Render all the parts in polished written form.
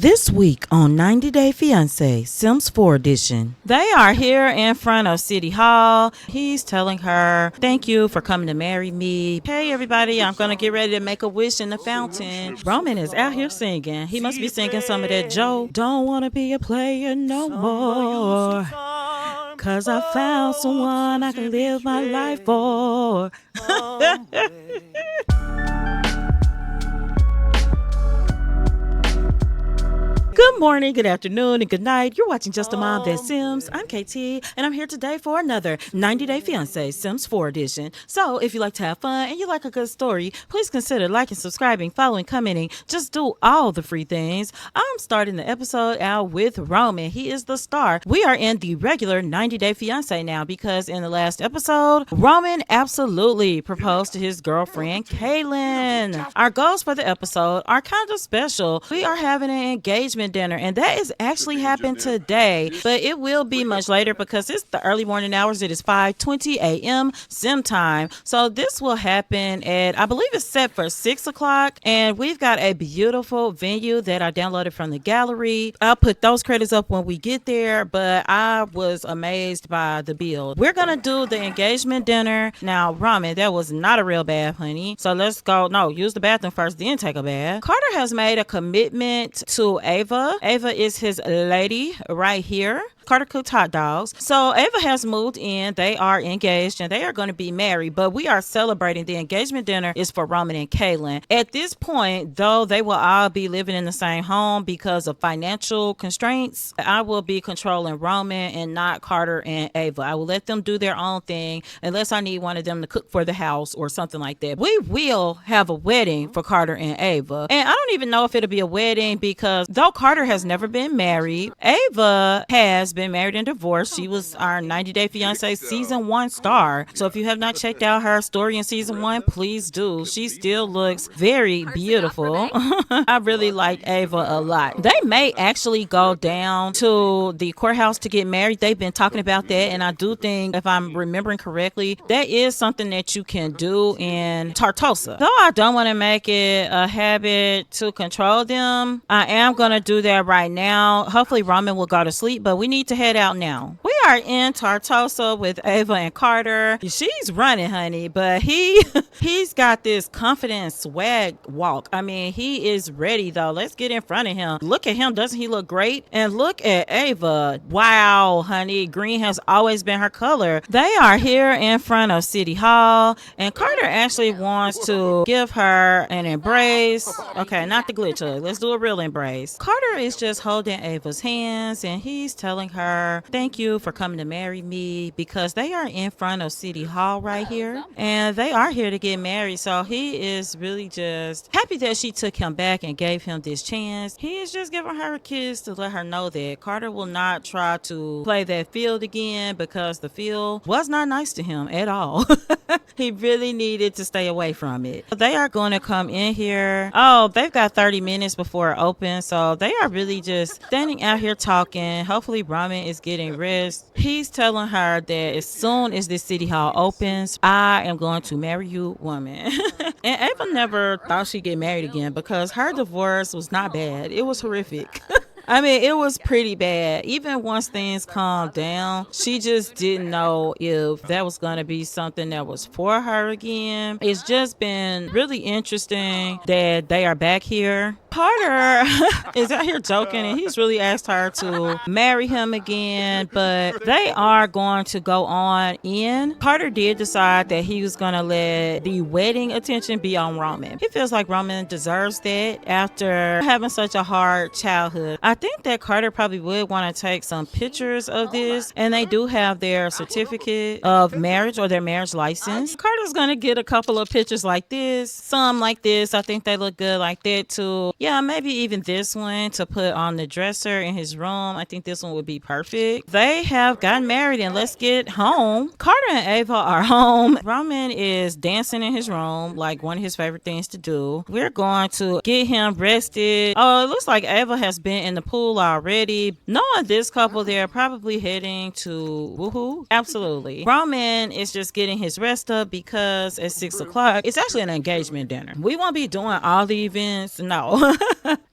This week on 90 Day Fiancé, Sims 4 edition. They are here in front of City Hall. He's telling her, thank you for coming to marry me. Hey everybody, I'm gonna get ready to make a wish in the fountain. Roman is out here singing. He must be singing some of that Joe. Don't wanna be a player no more, 'cause I found someone I can live my life for. Good morning, good afternoon, and good night. You're watching Justamomthatsims. I'm KT, and I'm here today for another 90 Day Fiancé Sims 4 edition. So, if you like to have fun and you like a good story, please consider liking, subscribing, following, commenting. Just do all the free things. I'm starting the episode out with Roman. He is the star. We are in the regular 90 Day Fiancé now because in the last episode, Roman absolutely proposed to his girlfriend, Kaelyn. Our goals for the episode are kind of special. We are having an engagement dinner, and that is actually happened today, but it will be much later because it's the early morning hours. It is 5:20 a.m. Sim time, so this will happen at, I believe it's set for 6 o'clock, and we've got a beautiful venue that I downloaded from the gallery. I'll put those credits up when we get there, but I was amazed by the build. We're gonna do the engagement dinner. Now, Ramen, that was not a real bath, honey, so let's go. No, use the bathroom first, then take a bath. Carter has made a commitment to Ava. Ava is his lady right here. Carter cooked hot dogs. So Ava has moved in. They are engaged and they are going to be married, but we are celebrating. The engagement dinner is for Roman and Kaelyn. At this point, though, they will all be living in the same home because of financial constraints. I will be controlling Roman and not Carter and Ava. I will let them do their own thing unless I need one of them to cook for the house or something like that. We will have a wedding for Carter and Ava. And I don't even know if it'll be a wedding because though Carter has never been married, Ava has been married and divorced. She was our 90 Day Fiancé season 1 star. So if you have not checked out her story in season 1, please do. She still looks very beautiful. I really like Ava a lot. They may actually go down to the courthouse to get married. They've been talking about that, and I do think, if I'm remembering correctly, that is something that you can do in Tartosa. Though I don't want to make it a habit to control them, I am going to do that right now. Hopefully Roman will go to sleep, but we need to head out now. We are in Tartosa with Ava and Carter. She's running, honey, but he's got this confident swag walk. I mean, he is ready though. Let's get in front of him. Look at him. Doesn't he look great? And look at Ava. Wow, honey. Green has always been her color. They are here in front of City Hall, and Carter actually wants to give her an embrace. Okay, not the glitch hug. Let's do a real embrace. Carter is just holding Ava's hands, and he's telling her, thank you for coming to marry me, because they are in front of City Hall right here, and they are here to get married. So he is really just happy that she took him back and gave him this chance. He is just giving her a kiss to let her know that Carter will not try to play that field again, because the field was not nice to him at all. He really needed to stay away from it. They are going to come in here. Oh, they've got 30 minutes before it opens, so they are really just standing out here talking. Hopefully Ramen is getting rest. He's telling her that as soon as this City Hall opens, I am going to marry you, woman. And Ava never thought she'd get married again because her divorce was not bad. It was horrific. I mean, it was pretty bad. Even once things calmed down, she just didn't know if that was going to be something that was for her again. It's just been really interesting that they are back here. Carter is out here joking, and he's really asked her to marry him again, but they are going to go on in. Carter did decide that he was going to let the wedding attention be on Roman. He feels like Roman deserves that after having such a hard childhood. I think that Carter probably would want to take some pictures of this, and they do have their certificate of marriage or their marriage license. Carter's going to get a couple of pictures like this, some like this. I think they look good like that too. Yeah, maybe even this one to put on the dresser in his room. I think this one would be perfect. They have gotten married, and let's get home. Carter and Ava are home. Roman is dancing in his room, like one of his favorite things to do. We're going to get him rested. Oh, it looks like Ava has been in the pool already. Knowing this couple, they're probably heading to woohoo. Absolutely. Roman is just getting his rest up because at 6 o'clock, it's actually an engagement dinner. We won't be doing all the events. No.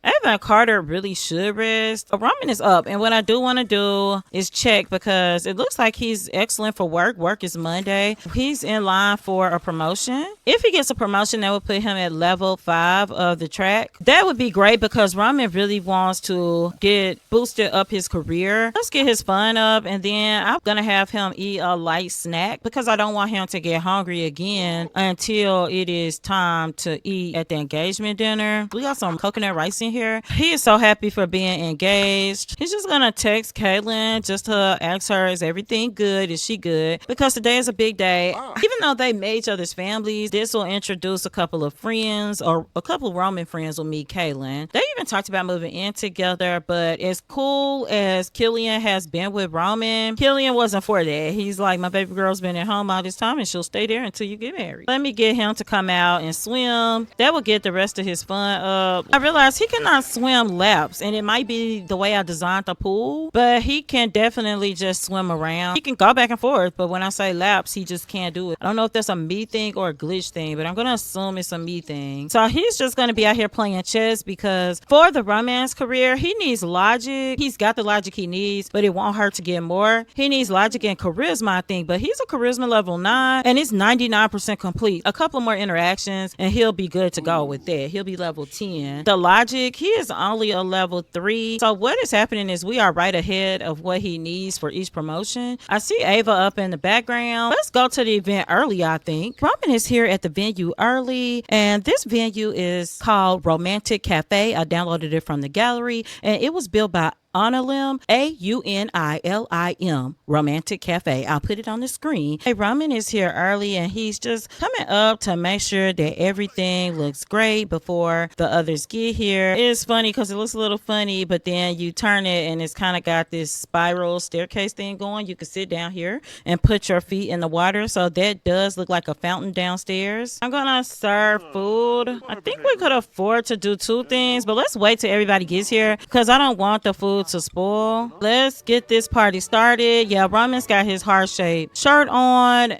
Ava and Carter really should rest. Roman is up, and what I do want to do is check because it looks like he's excellent for work. Work is Monday. He's in line for a promotion. If he gets a promotion, that would put him at level 5 of the track. That would be great because Roman really wants to get boosted up his career. Let's get his fun up, and then I'm gonna have him eat a light snack because I don't want him to get hungry again until it is time to eat at the engagement dinner. We got some coconut rice in here. He is so happy for being engaged. He's just gonna text Kaelyn just to ask her, is everything good? Is she good? Because today is a big day. Even though they made each other's families, this will introduce a couple of friends, or a couple of Roman friends will meet Kaelyn. They even talked about moving in together, but as cool as Killian has been with Roman, Killian wasn't for that. He's like, my baby girl's been at home all this time and she'll stay there until you get married. Let me get him to come out and swim. That will get the rest of his fun up. I realized he cannot swim laps, and it might be the way I designed the pool, but he can definitely just swim around. He can go back and forth, but when I say laps, he just can't do it. I don't know if that's a me thing or a glitch thing, but I'm gonna assume it's a me thing. So he's just gonna be out here playing chess because for the romance career, he needs logic. He's got the logic he needs, but it won't hurt to get more. He needs logic and charisma, I think, but he's a charisma level 9 and it's 99% complete. A couple more interactions and he'll be good to go with that. He'll be level 10. The logic, he is only a level 3. So what is happening is we are right ahead of what he needs for each promotion. I see Ava up in the background. Let's go to the event early, I think. Roman is here at the venue early, and this venue is called Romantic Cafe. I downloaded it from the gallery, and it was built by Aunalim, Aunilim, Romantic Cafe. I'll put it on the screen. Hey, Roman is here early and he's just coming up to make sure that everything looks great before the others get here. It's funny because it looks a little funny, but then you turn it and it's kind of got this spiral staircase thing going. You can sit down here and put your feet in the water. So that does look like a fountain downstairs. I'm gonna serve food. I think we could afford to do 2 things, but let's wait till everybody gets here because I don't want the food to spoil. Let's get this party started. Yeah, Roman's got his heart-shaped shirt on.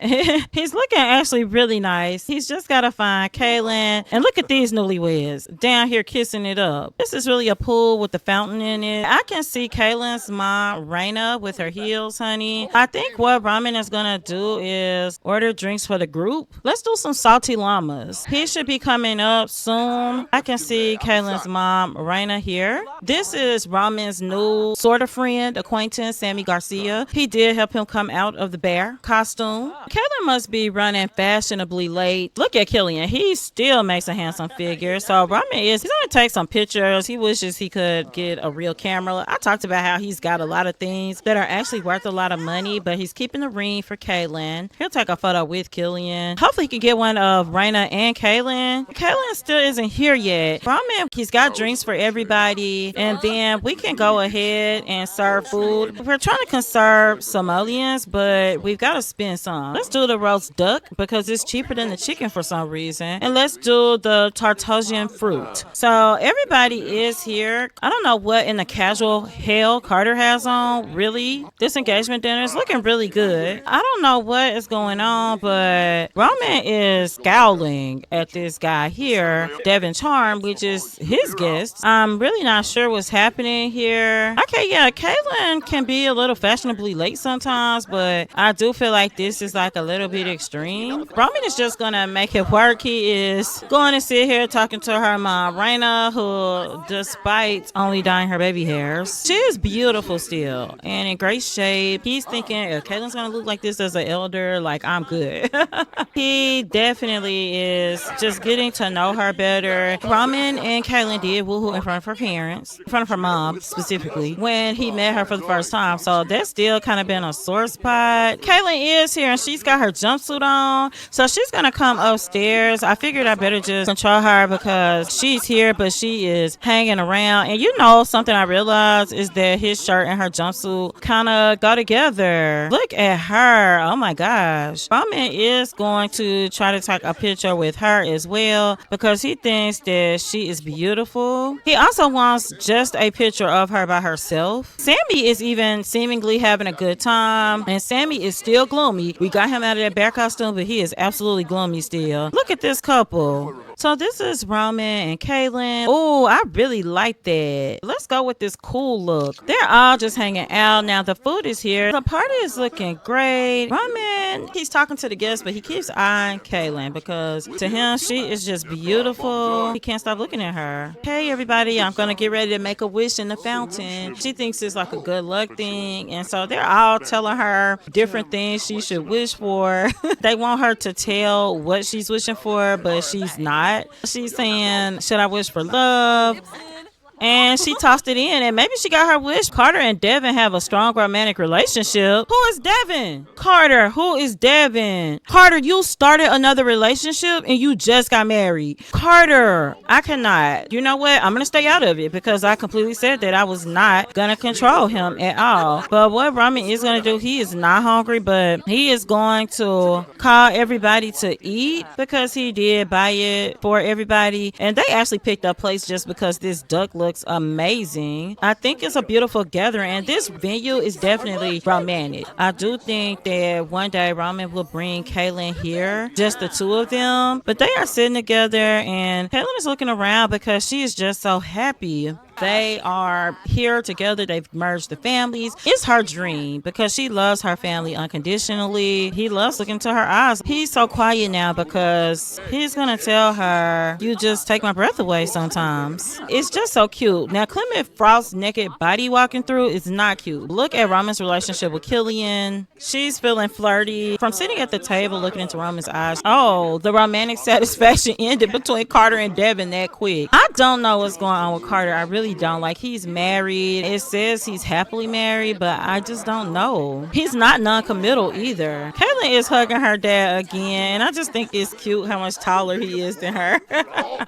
He's looking actually really nice. He's just got to find Kaelyn. And look at these newlyweds down here kissing it up. This is really a pool with the fountain in it. I can see Kaelyn's mom, Raina, with her heels, honey. I think what Roman is gonna do is order drinks for the group. Let's do some salty llamas. He should be coming up soon. I can see Kaelyn's mom, Raina, here. This is Roman's new sort of friend, acquaintance, Sammy Garcia. He did help him come out of the bear costume. Kaelyn must be running fashionably late. Look at Killian. He still makes a handsome figure. So Roman he's going to take some pictures. He wishes he could get a real camera. I talked about how he's got a lot of things that are actually worth a lot of money, but he's keeping the ring for Kaelyn. He'll take a photo with Killian. Hopefully he can get one of Raina and Kaelyn. Kaelyn still isn't here yet. Roman, he's got drinks for everybody, and then we can go ahead and serve food. We're trying to conserve simoleons, but we've got to spend some. Let's do the roast duck because it's cheaper than the chicken for some reason. And let's do the tartosian fruit. So everybody is here. I don't know what in the casual hell Carter has on. Really? This engagement dinner is looking really good. I don't know what is going on, but Roman is scowling at this guy here, Devin Charm, which is his guest. I'm really not sure what's happening here. Okay, yeah, Kaelyn can be a little fashionably late sometimes, but I do feel like this is like a little bit extreme. Roman is just gonna make it work. He is going to sit here talking to her mom, Raina, who, despite only dyeing her baby hairs, she is beautiful still and in great shape. He's thinking, if Kaelyn's gonna look like this as an elder, like, I'm good. He definitely is just getting to know her better. Roman and Kaelyn did woohoo in front of her parents, in front of her mom specifically, when he met her for the first time. So that's still kind of been a sore spot. Kaelyn is here and she's got her jumpsuit on. So she's gonna come upstairs. I figured I better just control her because she's here, but she is hanging around. And you know, something I realized is that his shirt and her jumpsuit kind of go together. Look at her. Oh my gosh. Roman is going to try to take a picture with her as well because he thinks that she is beautiful. He also wants just a picture of her by herself. Sammy is even seemingly having a good time, and Sammy is still gloomy. We got him out of that bear costume, but he is absolutely gloomy still. Look at this couple. So this is Roman and Kaelyn. Oh, I really like that. Let's go with this cool look. They're all just hanging out. Now the food is here. The party is looking great. Roman, he's talking to the guests, but he keeps eyeing Kaelyn because to him, she is just beautiful. He can't stop looking at her. Hey everybody, I'm gonna get ready to make a wish in the fountain. She thinks it's like a good luck thing. And so they're all telling her different things she should wish for. They want her to tell what she's wishing for, but she's not. She's saying, should I wish for love? And she tossed it in, and maybe she got her wish. Carter and Devin have a strong romantic relationship. Who is Devin? Carter, who is Devin? Carter, you started another relationship and you just got married. Carter, I cannot. You know what? I'm going to stay out of it because I completely said that I was not going to control him at all. But what Roman is going to do, he is not hungry, but he is going to call everybody to eat because he did buy it for everybody. And they actually picked up place just because this duck looks amazing. I think it's a beautiful gathering, and this venue is definitely romantic. I do think that one day Roman will bring Kaelyn here, just the two of them, but they are sitting together and Kaelyn is looking around because she is just so happy. They are here together. They've merged the families. It's her dream because she loves her family unconditionally. He loves looking into her eyes. He's so quiet now because he's going to tell her, you just take my breath away sometimes. It's just so cute. Now, Clement Frost's naked body walking through is not cute. Look at Roman's relationship with Killian. She's feeling flirty. From sitting at the table looking into Roman's eyes, oh, the romantic satisfaction ended between Carter and Devin that quick. I don't know what's going on with Carter. I really don't. Like, he's married. It says he's happily married, but I just don't know. He's not non-committal either. Kaelyn is hugging her dad again, and I just think it's cute how much taller he is than her.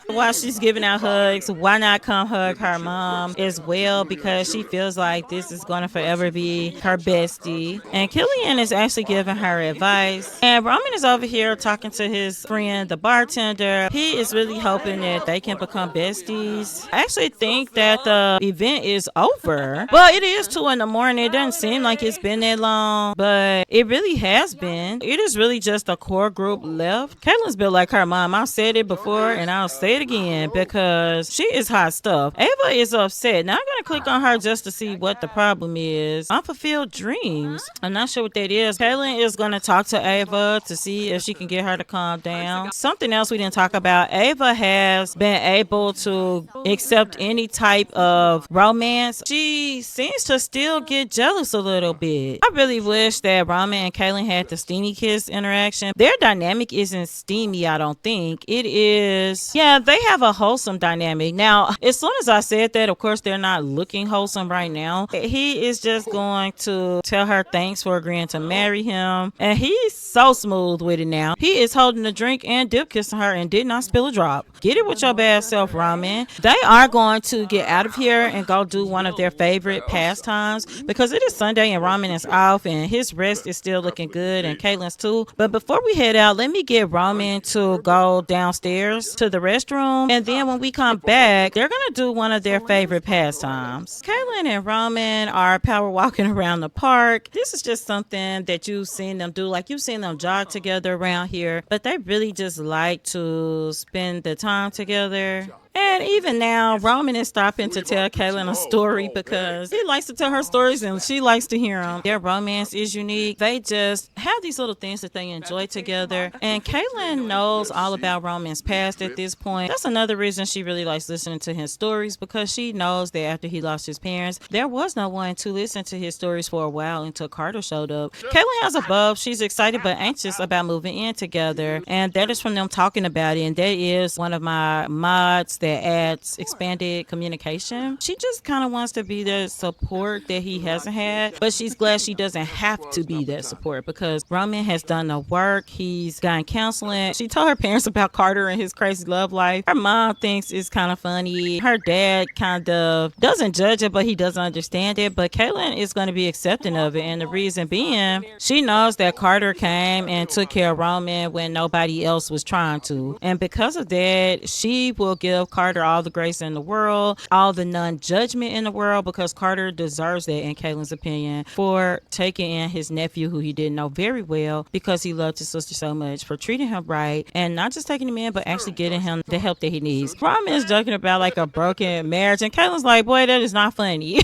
While she's giving out hugs, why not come hug her mom as well, because she feels like this is going to forever be her bestie. And Killian is actually giving her advice, and Roman is over here talking to his friend, the bartender. He is really hoping that they can become besties. I actually think that the event is over. Well, it is 2 a.m. It doesn't seem like it's been that long, but it really has been. It is really just a core group left. Kaelyn's built like her mom. I said it before and I'll say it again because she is hot stuff. Ava is upset. Now I'm gonna click on her just to see what the problem is. Unfulfilled dreams. I'm not sure what that is. Kaelyn is gonna talk to Ava to see if she can get her to calm down. Something else we didn't talk about. Ava has been able to accept any type of romance. She seems to still get jealous a little bit. I really wish that Roman and Kaelyn had the steamy kiss interaction. Their dynamic isn't steamy, I don't think. It is, yeah, they have a wholesome dynamic. Now, as soon as I said that, of course, they're not looking wholesome right now. He is just going to tell her thanks for agreeing to marry him. And he's so smooth with it now. He is holding a drink and dip kissing her and did not spill a drop. Get it with your bad self, Roman. They are going to get out of here and go do one of their favorite pastimes because it is Sunday and Roman is off and his rest is still looking good and Kaelyn's too. But before we head out, let me get Roman to go downstairs to the restroom, and then when we come back, they're gonna do one of their favorite pastimes. Kaelyn and Roman are power walking around the park. This is just something that you've seen them do. Like, you've seen them jog together around here, but they really just like to spend the time together. And even now, Roman is stopping to tell Kaelyn a story because he likes to tell her stories and she likes to hear them. Their romance is unique. They just have these little things that they enjoy together. And Kaelyn knows all about Roman's past at this point. That's another reason she really likes listening to his stories, because she knows that after he lost his parents, there was no one to listen to his stories for a while until Carter showed up. Kaelyn has a bub. She's excited but anxious about moving in together. And that is from them talking about it. And that is one of my mods that adds expanded communication. She just kind of wants to be the support that he hasn't had, but she's glad she doesn't have to be that support because Roman has done the work. He's gotten counseling. She told her parents about Carter and his crazy love life. Her mom thinks it's kind of funny. Her dad kind of doesn't judge it, but he doesn't understand it. But Kaelyn is going to be accepting of it, and the reason being, she knows that Carter came and took care of Roman when nobody else was trying to, and because of that, she will give Carter all the grace in the world, all the non-judgment in the world, because Carter deserves that, in Kaelyn's opinion, for taking in his nephew, who he didn't know very well, because he loved his sister so much, for treating him right, and not just taking him in, but actually getting him the help that he needs. Ramen is joking about like a broken marriage, and Kaelyn's like, boy, that is not funny.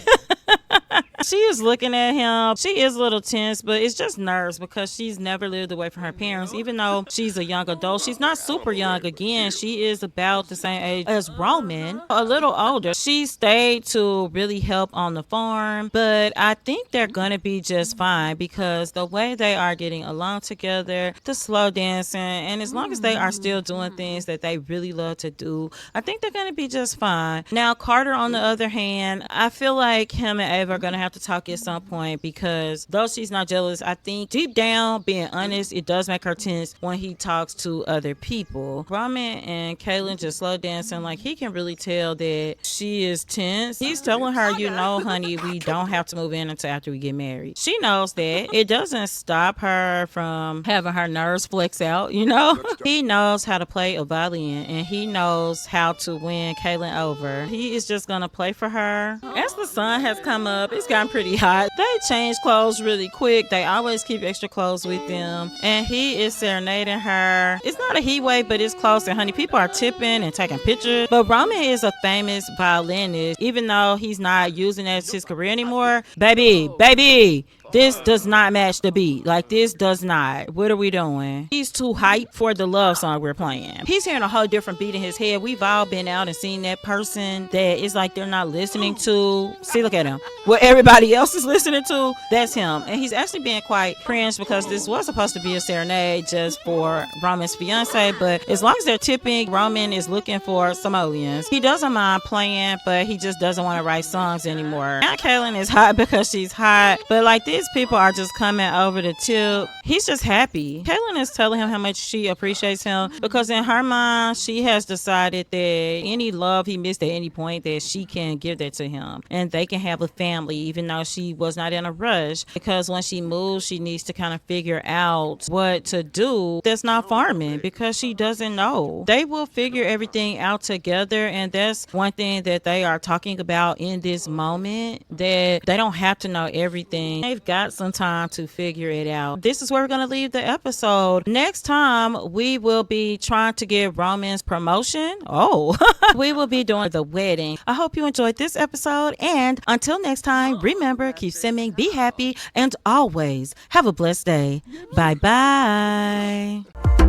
She is looking at him. She is a little tense, but it's just nerves, because she's never lived away from her parents. Even though she's a young adult, she's not super young. Again, she is about the same age as Roman, a little older. She stayed to really help on the farm, but I think they're going to be just fine, because the way they are getting along together, the slow dancing, and as long as they are still doing things that they really love to do, I think they're going to be just fine. Now, Carter, on the other hand, I feel like him and Ava are going to have to talk at some point, because though she's not jealous, I think deep down, being honest, it does make her tense when he talks to other people. Ramen and Kaelyn just slow dancing, like he can really tell that she is tense. He's telling her, you know, honey, we don't have to move in until after we get married. She knows that. It doesn't stop her from having her nerves flex out, you know? He knows how to play a violin, and he knows how to win Kaelyn over. He is just gonna play for her. As the sun has come up, it's gotten pretty hot. They change clothes really quick. They always keep extra clothes with them, and he is serenading her. It's not a heat wave, but it's close, and honey, people are tipping and taking pictures. But Roman is a famous violinist, even though he's not using that as his career anymore. Baby, this does not match the beat. Like, this does not. What are we doing? He's too hype for the love song we're playing. He's hearing a whole different beat in his head. We've all been out and seen that person that it's like they're not listening to. See, look at him. What everybody else is listening to, that's him. And he's actually being quite cringe, because this was supposed to be a serenade just for Roman's fiance. But as long as they're tipping, Roman is looking for simoleons. He doesn't mind playing, but he just doesn't want to write songs anymore. Now Kaelyn is hot because she's hot, but like these people are just coming over the tip. He's just happy. Kaelyn is telling him how much she appreciates him, because in her mind, she has decided that any love he missed at any point, that she can give that to him, and they can have a family, even though she was not in a rush, because when she moves, she needs to kind of figure out what to do that's not farming, because she doesn't know. They will figure everything out together, and that's one thing that they are talking about in this moment, that they don't have to know everything. They've got some time to figure it out. This is where we're going to leave the episode. Next time, we will be trying to get Roman's promotion. We will be doing the wedding. I hope you enjoyed this episode, and until next time, remember, keep simming, be happy, and always have a blessed day. Bye bye.